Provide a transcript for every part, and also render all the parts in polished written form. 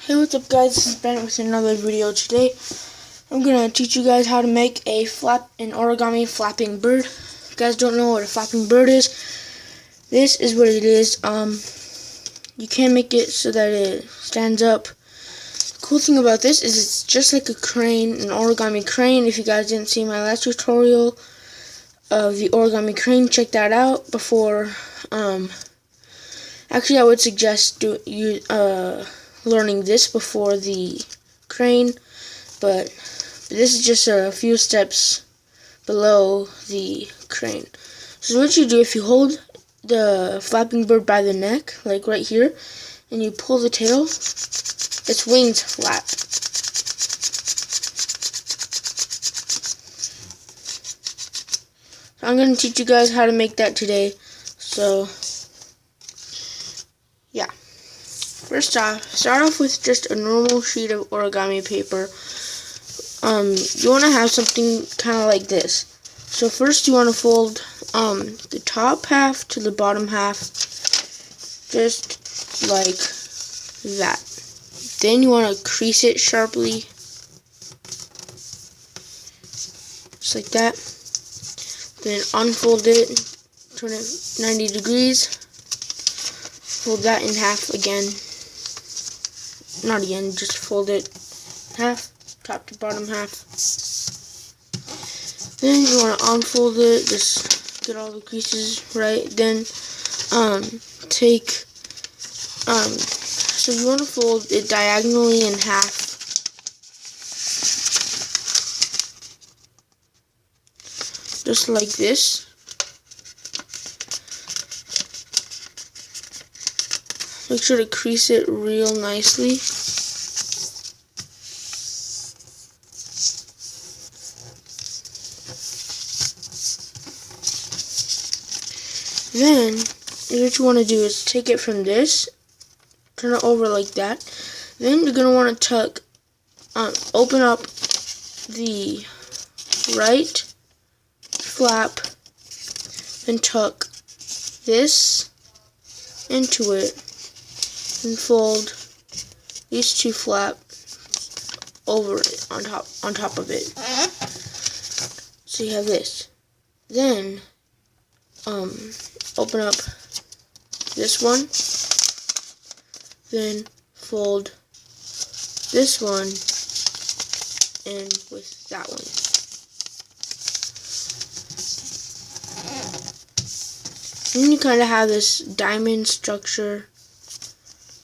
Hey, what's up guys, this is Ben with another video. Today I'm going to teach you guys how to make an origami flapping bird. If you guys don't know what a flapping bird is, this is what it is. You can make it so that it stands up. The cool thing about this is it's just like a crane, an origami crane. If you guys didn't see my last tutorial of the origami crane, check that out before. Actually, I would suggest learning this before the crane, but this is just a few steps below the crane. So what you do, if you hold the flapping bird by the neck, like right here, and you pull the tail, its wings flap. So I'm going to teach you guys how to make that today. So yeah. First off, start off with just a normal sheet of origami paper. You want to have something kind of like this. So first you want to fold the top half to the bottom half, just like that. Then you want to crease it sharply, just like that. Then unfold it, turn it 90 degrees, fold that in half again. Not again, just fold it half, top to bottom half. Then you want to unfold it, just get all the creases right. Then so you want to fold it diagonally in half. Just like this. Make sure to crease it real nicely. Then, what you want to do is take it from this, turn it over like that. Then you're going to want to tuck, open up the right flap, and tuck this into it. And fold these two flaps over it, on top of it. So you have this. Then open up this one. Then fold this one in with that one. Then you kind of have this diamond structure.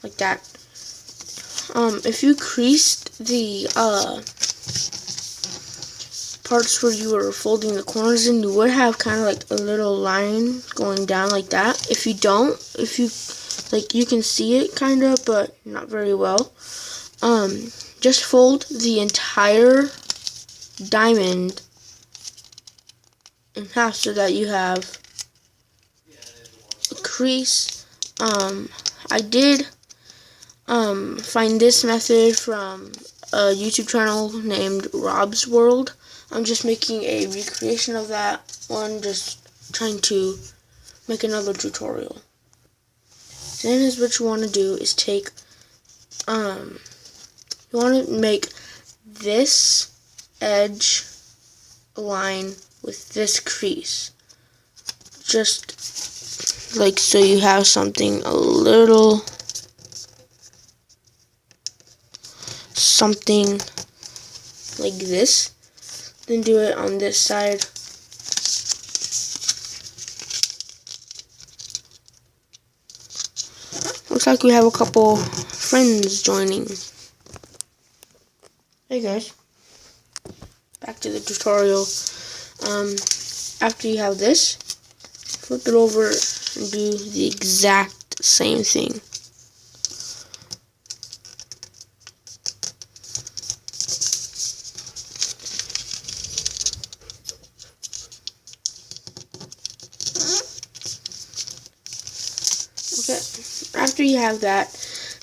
Like that. If you creased the parts where you were folding the corners in, you would have kind of like a little line going down like that. If you don't, you can see it kind of, but not very well. Just fold the entire diamond in half so that you have a crease. I did find this method from a YouTube channel named Rob's World. I'm just making a recreation of that one, just trying to make another tutorial. Then is what you want to do is take, you want to make this edge align with this crease. Just like so you have something a little something like this. Then do it on this side. Looks like we have a couple friends joining. Hey guys, back to the tutorial. After you have this, flip it over and do the exact same thing. Okay, after you have that,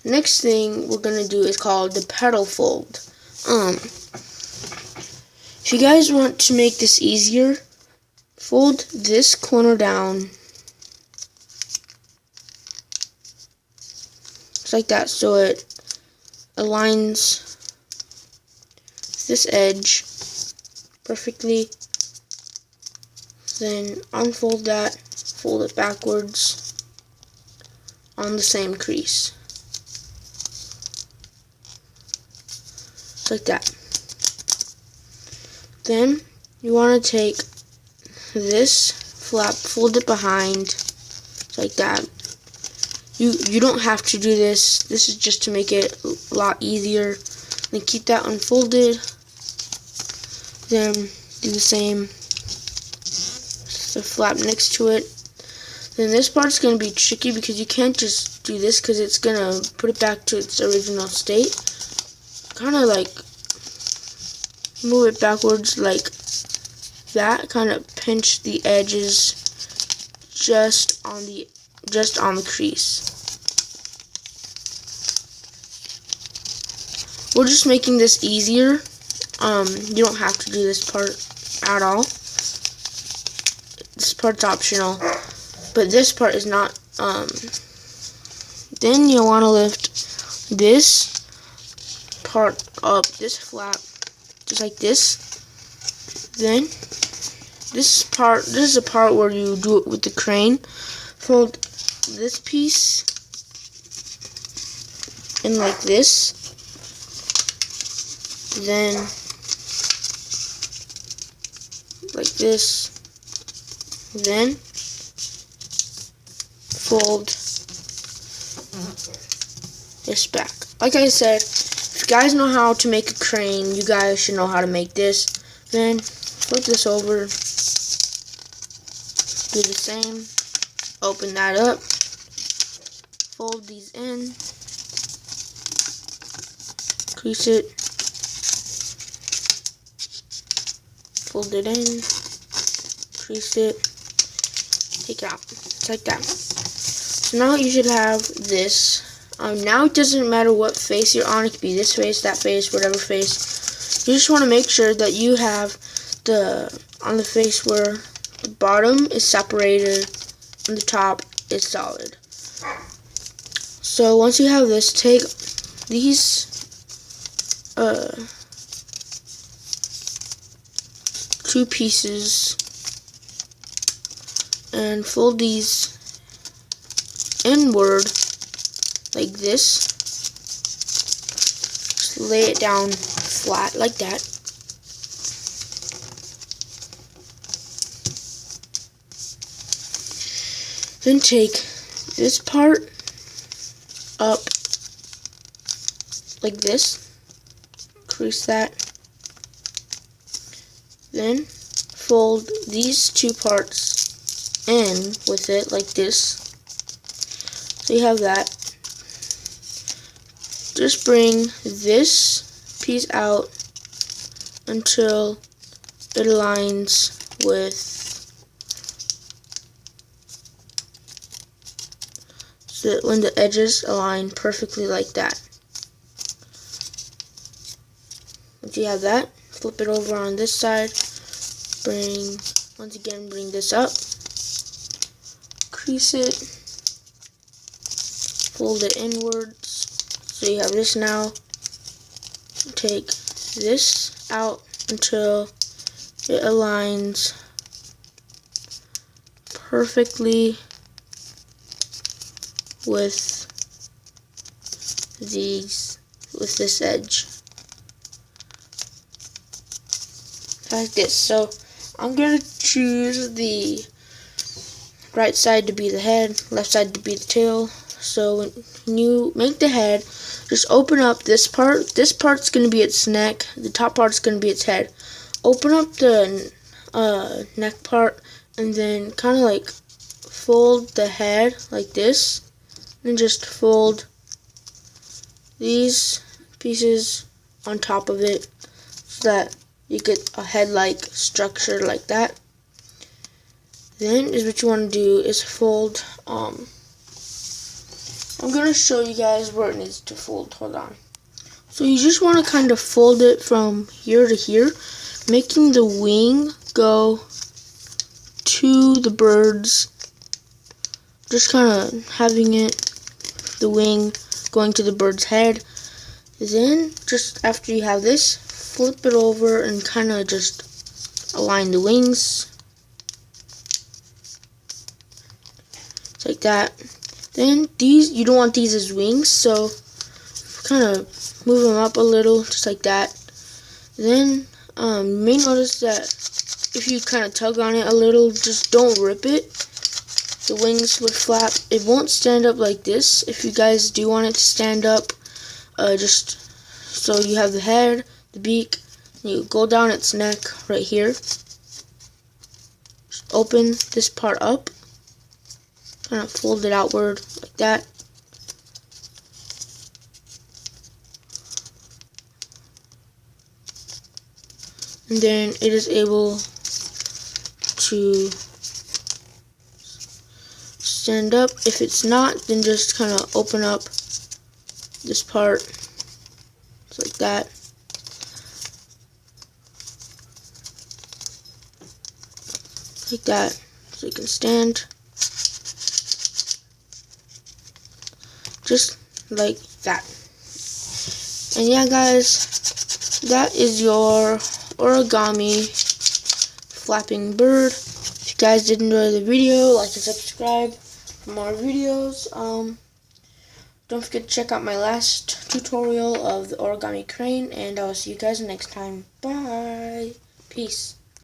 next thing we're going to do is called the petal fold. If you guys want to make this easier, fold this corner down just like that, so it aligns this edge perfectly. Then unfold that, fold it backwards on the same crease. Like that. Then you want to take this flap, fold it behind, like that. You don't have to do this. This is just to make it a lot easier. Then keep that unfolded. Then do the same. The flap next to it. Then this part's going to be tricky because you can't just do this because it's going to put it back to its original state. Kind of like move it backwards like that. Kind of pinch the edges just on the crease. We're just making this easier. You don't have to do this part at all. This part's optional, but this part is not. Then you want to lift this part up, this flap, just like this. Then this is a part where you do it with the crane. Fold this piece in like this. Then like this. Then fold this back. Like I said, if you guys know how to make a crane, you guys should know how to make this. Then flip this over, do the same, open that up, fold these in, crease it, fold it in, crease it, take it out. It's like that. So now you should have this. Now it doesn't matter what face you're on. It could be this face, that face, whatever face. You just want to make sure that you have on the face where the bottom is separated and the top is solid. So once you have this, take these two pieces and fold these inward like this. Just lay it down flat like that. Then take this part up like this, crease that, then fold these two parts in with it like this. So you have that. Just bring this piece out until it aligns with when the edges align perfectly like that. Once you have that, flip it over on this side. Once again, bring this up, crease it, fold it inwards. So you have this now. Take this out until it aligns perfectly with this edge. Like this. So I'm gonna choose the right side to be the head, left side to be the tail. So when you make the head, just open up this part. This part's gonna be its neck. The top part's gonna be its head. Open up the neck part and then kind of like fold the head like this. And just fold these pieces on top of it so that you get a head-like structure like that. Then is what you want to do is fold. I'm going to show you guys where it needs to fold. Hold on. So you just want to kind of fold it from here to here, making the wing go to the birds. Just kind of having the wing going to the bird's head. Then, just after you have this, flip it over and kind of just align the wings. Just like that. Then, these, you don't want these as wings, so kind of move them up a little, just like that. Then, you may notice that if you kind of tug on it a little, just don't rip it. The wings would flap. It won't stand up like this. If you guys do want it to stand up, just so you have the head, the beak, and you go down its neck right here. Just open this part up, kind of fold it outward like that. And then it is able to stand up. If it's not, then just kind of open up this part, just like that. Like that, so you can stand. Just like that. And yeah, guys, that is your origami flapping bird. If you guys did enjoy the video, like and subscribe for more videos. Don't forget to check out my last tutorial of the origami crane, and I will see you guys next time. Bye. Peace.